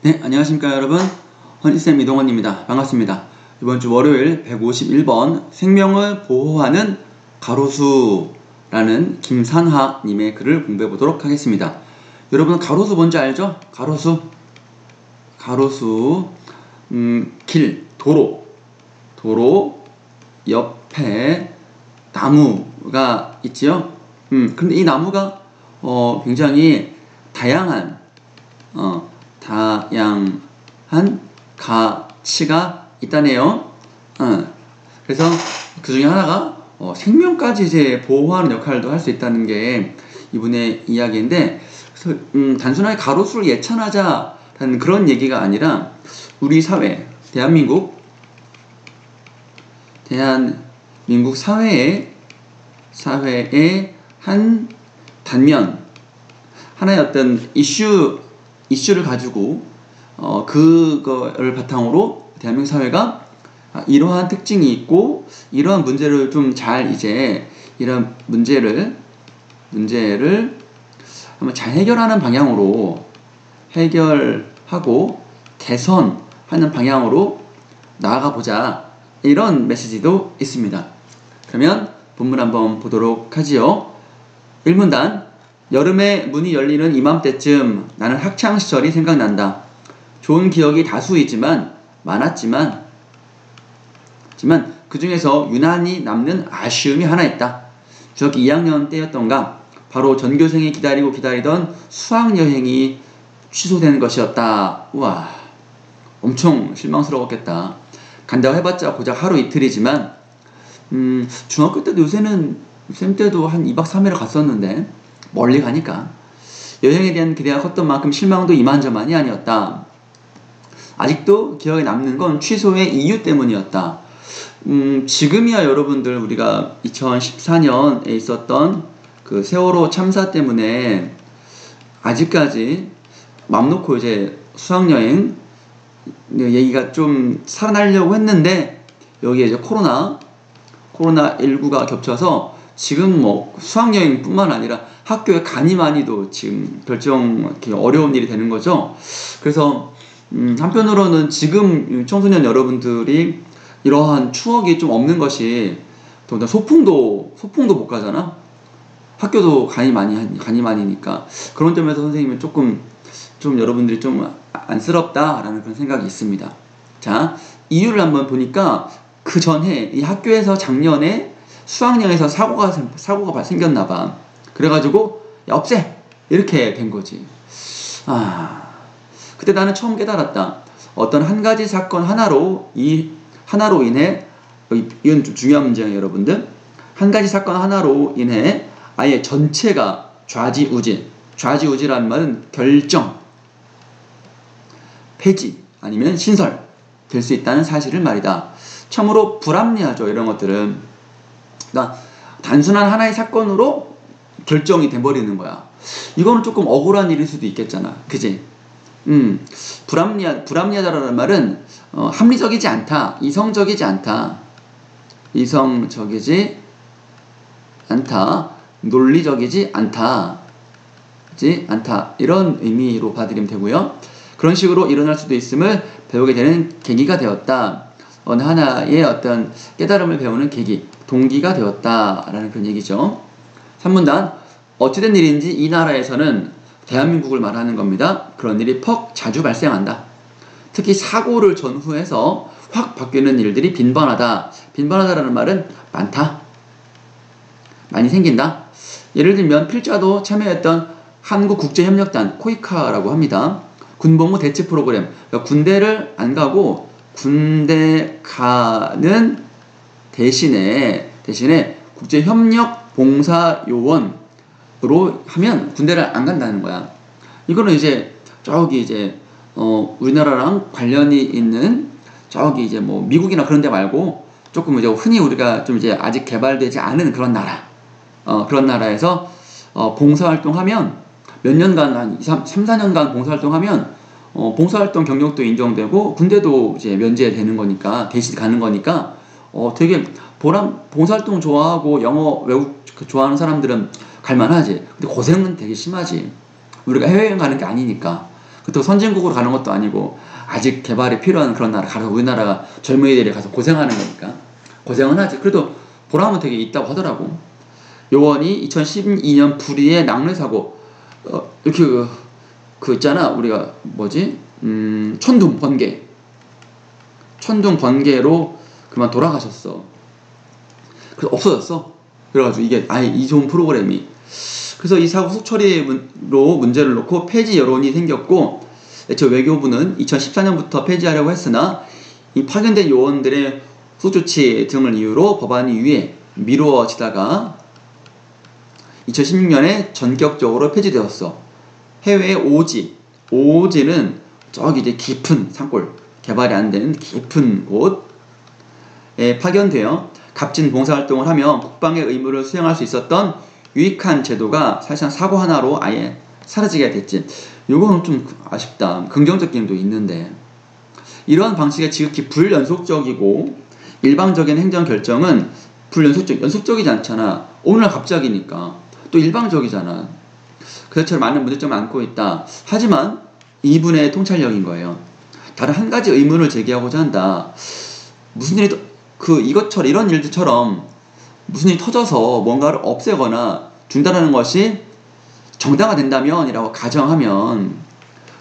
네, 안녕하십니까 여러분. 헌희쌤 이동원입니다. 반갑습니다. 이번 주 월요일 151번 생명을 보호하는 가로수라는 김산하님의 글을 공부해 보도록 하겠습니다. 여러분 가로수 뭔지 알죠? 가로수 길, 도로 옆에 나무가 있지요. 근데 이 나무가 굉장히 다양한 가치가 있다네요. 그래서 그 중에 하나가 생명까지 이제 보호하는 역할도 할 수 있다는 게 이분의 이야기인데, 그래서 단순하게 가로수를 예찬하자라는 그런 얘기가 아니라 우리 사회, 대한민국 사회의 한 단면, 하나의 어떤 이슈를 가지고 그거를 바탕으로 대한민국 사회가 이러한 특징이 있고 이러한 문제를 좀 잘 이런 문제를 한번 잘 해결하는 방향으로 해결하고 개선하는 방향으로 나아가 보자, 이런 메시지도 있습니다. 그러면 본문 한번 보도록 하지요. 1문단. 여름에 문이 열리는 이맘때쯤 나는 학창시절이 생각난다. 좋은 기억이 많았지만 그 중에서 유난히 남는 아쉬움이 하나 있다. 중학교 2학년 때였던가 바로 전교생이 기다리던 수학여행이 취소되는 것이었다. 우와, 엄청 실망스러웠겠다. 간다고 해봤자 고작 하루 이틀이지만 중학교 때도 쌤 때도 한 2박 3일을 갔었는데 멀리 가니까 여행에 대한 기대가 컸던 만큼 실망도 이만저만이 아니었다. 아직도 기억에 남는 건 취소의 이유 때문이었다. 지금이야 여러분들, 우리가 2014년에 있었던 그 세월호 참사 때문에 아직까지 맘 놓고 이제 수학여행 얘기가 좀 살아나려고 했는데, 여기에 이제 코로나19가 겹쳐서 지금 뭐 수학여행뿐만 아니라 학교에 가니마니도 지금 이렇게 어려운 일이 되는 거죠. 그래서 한편으로는 지금 청소년 여러분들이 이러한 추억이 좀 없는 것이, 또 소풍도 못 가잖아. 학교도 가니마니니까 그런 점에서 선생님은 좀 여러분들이 좀 안쓰럽다라는 그런 생각이 있습니다. 자, 이유를 한번 보니까 그 전에 이 학교에서 작년에 수학여행에서 사고가 생겼나봐. 그래가지고 야, 없애! 이렇게 된 거지. 그때 나는 처음 깨달았다. 어떤 한 가지 사건 하나로 인해, 이건 좀 중요한 문제예요 여러분들. 한 가지 사건 하나로 인해 아예 전체가 좌지우지라는 말은 결정, 폐지 아니면 신설 될 수 있다는 사실을 말이다. 참으로 불합리하죠, 이런 것들은. 그러니까 단순한 하나의 사건으로 결정이 돼버리는 거야. 이거는 조금 억울한 일일 수도 있겠잖아, 그지? 불합리하다라는 말은 합리적이지 않다, 이성적이지 않다, 논리적이지 않다, 이런 의미로 받아들이면 되고요. 그런 식으로 일어날 수도 있음을 배우게 되는 계기가 되었다. 어느 하나의 어떤 깨달음을 배우는 계기, 동기가 되었다라는 그런 얘기죠. 3문단. 어찌된 일인지 이 나라에서는, 대한민국을 말하는 겁니다, 그런 일이 자주 발생한다. 특히 사고를 전후해서 확 바뀌는 일들이 빈번하다라는 말은 많다, 많이 생긴다. 예를 들면 필자도 참여했던 한국국제협력단 코이카라고 합니다. 군복무 대체 프로그램, 그러니까 군대를 안 가고 군대 가는 대신에 국제협력 봉사요원으로 하면 군대를 안 간다는 거야. 이거는 이제 우리나라랑 관련이 있는 뭐 미국이나 그런 데 말고 조금 이제 흔히 우리가 좀 이제 아직 개발되지 않은 그런 나라에서 봉사활동하면 몇 년간, 한 3, 4년간 봉사활동하면 봉사활동 경력도 인정되고 군대도 이제 면제되는 거니까, 대신 가는 거니까 되게 봉사활동 좋아하고 영어 외국 좋아하는 사람들은 갈만하지. 근데 고생은 되게 심하지. 우리가 해외여행 가는 게 아니니까. 그렇다고 선진국으로 가는 것도 아니고 아직 개발이 필요한 그런 나라 가서 우리나라가 젊은이들이 가서 고생하는 거니까 고생은 하지. 그래도 보람은 되게 있다고 하더라고. 요원이 2012년 불의의 낙뢰 사고 이렇게 그 있잖아 우리가 뭐지 천둥 번개로 그만 돌아가셨어. 그래서 없어졌어. 그래가지고 이게 아예 이 좋은 프로그램이 그래서 이 사고 후속 처리로 문제를 놓고 폐지 여론이 생겼고 애초 외교부는 2014년부터 폐지하려고 했으나 이 파견된 요원들의 후속 조치 등을 이유로 법안이 위에 미루어지다가 2016년에 전격적으로 폐지되었어. 해외의 오지는 저기 이제 깊은 산골 개발이 안 되는 깊은 곳에 파견되어 값진 봉사활동을 하며 국방의 의무를 수행할 수 있었던 유익한 제도가 사실상 사고 하나로 아예 사라지게 됐지. 이거는 좀 아쉽다. 긍정적인 점도 있는데 이러한 방식의 지극히 불연속적이고 일방적인 행정 결정은 연속적이지 않잖아. 어느 날 갑자기니까 또 일방적이잖아. 그것처럼 많은 문제점을 안고 있다. 하지만 이분의 통찰력인 거예요. 다른 한 가지 의문을 제기하고자 한다. 무슨 일이 이런 일들처럼 무슨 일이 터져서 뭔가를 없애거나 중단하는 것이 정당화된다면이라고 가정하면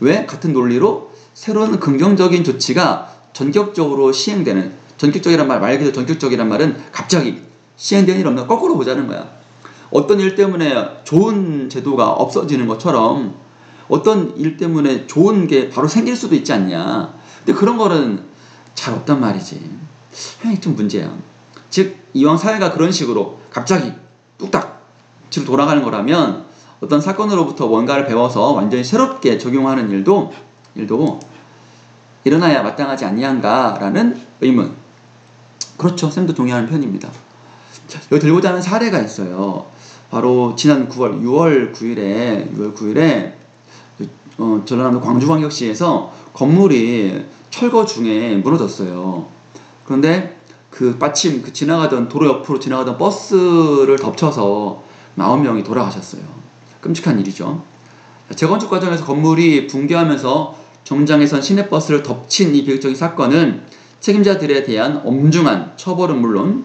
왜 같은 논리로 새로운 긍정적인 조치가 전격적으로 시행되는 전격적이란 말 그대로 전격적이란 말은 갑자기 시행되는 일 없나 거꾸로 보자는 거야. 어떤 일 때문에 좋은 제도가 없어지는 것처럼 어떤 일 때문에 좋은 게 바로 생길 수도 있지 않냐. 근데 그런 거는 잘 없단 말이지. 형이 좀 문제야. 즉 이왕 사회가 그런 식으로 갑자기 뚝딱 뒤로 돌아가는 거라면 어떤 사건으로부터 뭔가를 배워서 완전히 새롭게 적용하는 일도 일어나야 마땅하지 않냐라는 의문. 그렇죠. 쌤도 동의하는 편입니다. 여기 들고자 하는 사례가 있어요. 바로 지난 6월 9일에 전라남도 광주광역시에서 건물이 철거 중에 무너졌어요. 그런데 마침 도로 옆으로 지나가던 버스를 덮쳐서 9명이 돌아가셨어요. 끔찍한 일이죠. 재건축 과정에서 건물이 붕괴하면서 정장에선 시내버스를 덮친 이 비극적인 사건은 책임자들에 대한 엄중한 처벌은 물론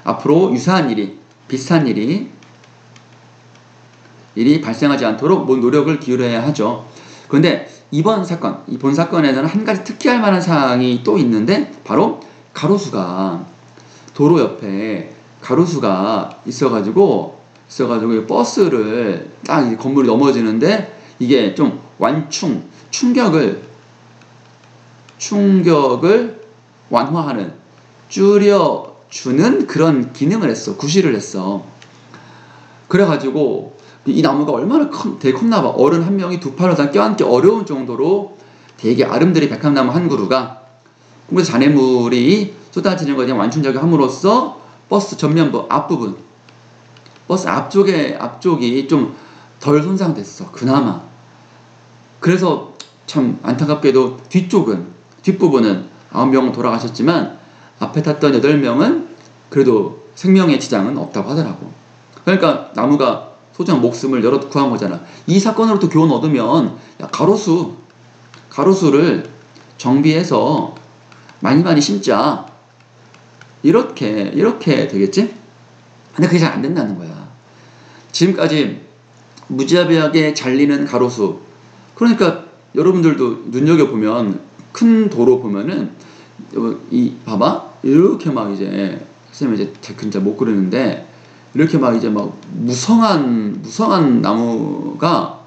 앞으로 비슷한 일이 발생하지 않도록 노력을 기울여야 하죠. 그런데 이 본 사건에서는 한 가지 특기할 만한 사항이 또 있는데 바로 도로 옆에 가로수가 있어가지고 버스를 딱 건물이 넘어지는데 이게 좀 충격을 완화하는 줄여주는 그런 기능을 했어. 구실을 했어. 그래가지고 이 나무가 얼마나 되게 컸나봐. 어른 한 명이 두 팔을 다 껴안기 어려운 정도로 되게 아름드리 백합나무 한 그루가 그래서 잔해물이 쏟아지는 것에 완충작용함으로써 버스 전면부 앞부분 버스 앞쪽이 좀 덜 손상됐어. 그나마. 그래서 참 안타깝게도 뒷부분은 9명은 돌아가셨지만 앞에 탔던 8명은 그래도 생명의 지장은 없다고 하더라고. 그러니까 나무가 소중한 목숨을 여러 구한 거잖아. 이 사건으로부터 교훈 얻으면 가로수를 정비해서 많이 심자. 이렇게 되겠지? 근데 그게 잘 안 된다는 거야. 지금까지 무지하게 잘리는 가로수. 그러니까 여러분들도 눈여겨보면 큰 도로 보면은 봐봐. 이렇게 막 이제 선생님 이제 글자 못 그리는데 이렇게 막 이제 막 무성한 나무가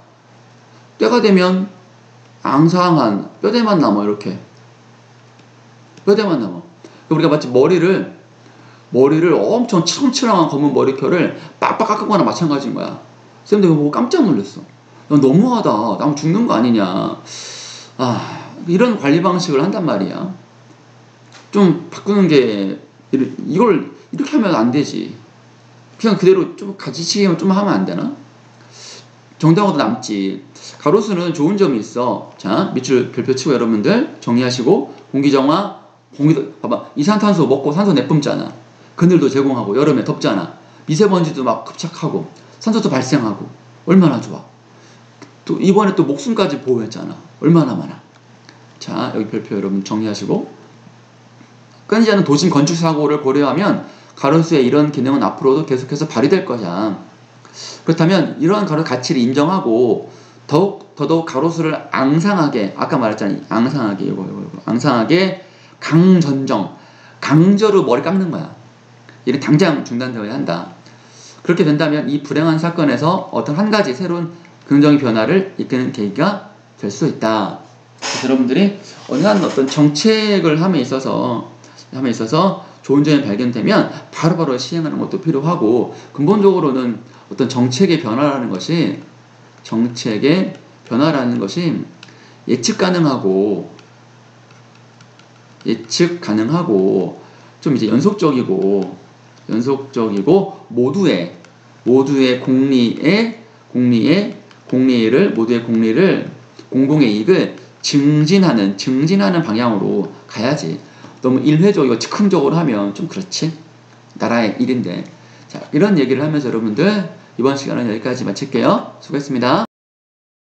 때가 되면 앙상한 뼈대만 남아. 이렇게 뼈대만 남아. 우리가 마치 머리를 엄청 치렁치렁한 검은 머리결을 빡빡 깎은 거나 마찬가지인 거야. 쌤도 이거 보고 깜짝 놀랐어. 너무하다. 나무 죽는 거 아니냐. 이런 관리 방식을 한단 말이야. 좀 바꾸는 게 이걸 이렇게 하면 안 되지. 그냥 그대로 좀 가지치기만 좀 하면 안 되나? 정당화도 남지. 가로수는 좋은 점이 있어. 자, 밑줄 별표 치고 여러분들 정리하시고 공기도 봐봐. 이산탄소 먹고 산소 내뿜잖아. 그늘도 제공하고 여름에 덥잖아. 미세먼지도 막 흡착하고 산소도 발생하고 얼마나 좋아. 또 이번에 또 목숨까지 보호했잖아. 얼마나 많아. 자, 여기 별표 여러분 정리하시고, 끊이지 않은 도심 건축 사고를 고려하면 가로수의 이런 기능은 앞으로도 계속해서 발휘될 것이야. 그렇다면 이러한 가치를 인정하고 더더욱 가로수를 앙상하게, 아까 말했잖아요. 앙상하게, 이거 앙상하게 강저로 머리 깎는 거야. 이게 당장 중단되어야 한다. 그렇게 된다면 이 불행한 사건에서 어떤 한 가지 새로운 긍정의 변화를 이끄는 계기가 될 수 있다. 그래서 여러분들이 어느 한 어떤 정책을 함에 있어서 좋은 점이 발견되면 바로바로 시행하는 것도 필요하고, 근본적으로는 어떤 정책의 변화라는 것이 예측 가능하고 좀 이제 연속적이고 모두의 공공의 이익을 증진하는 방향으로 가야지. 너무 일회적이고 즉흥적으로 하면 좀 그렇지. 나라의 일인데. 자, 이런 얘기를 하면서 여러분들 이번 시간은 여기까지 마칠게요. 수고했습니다.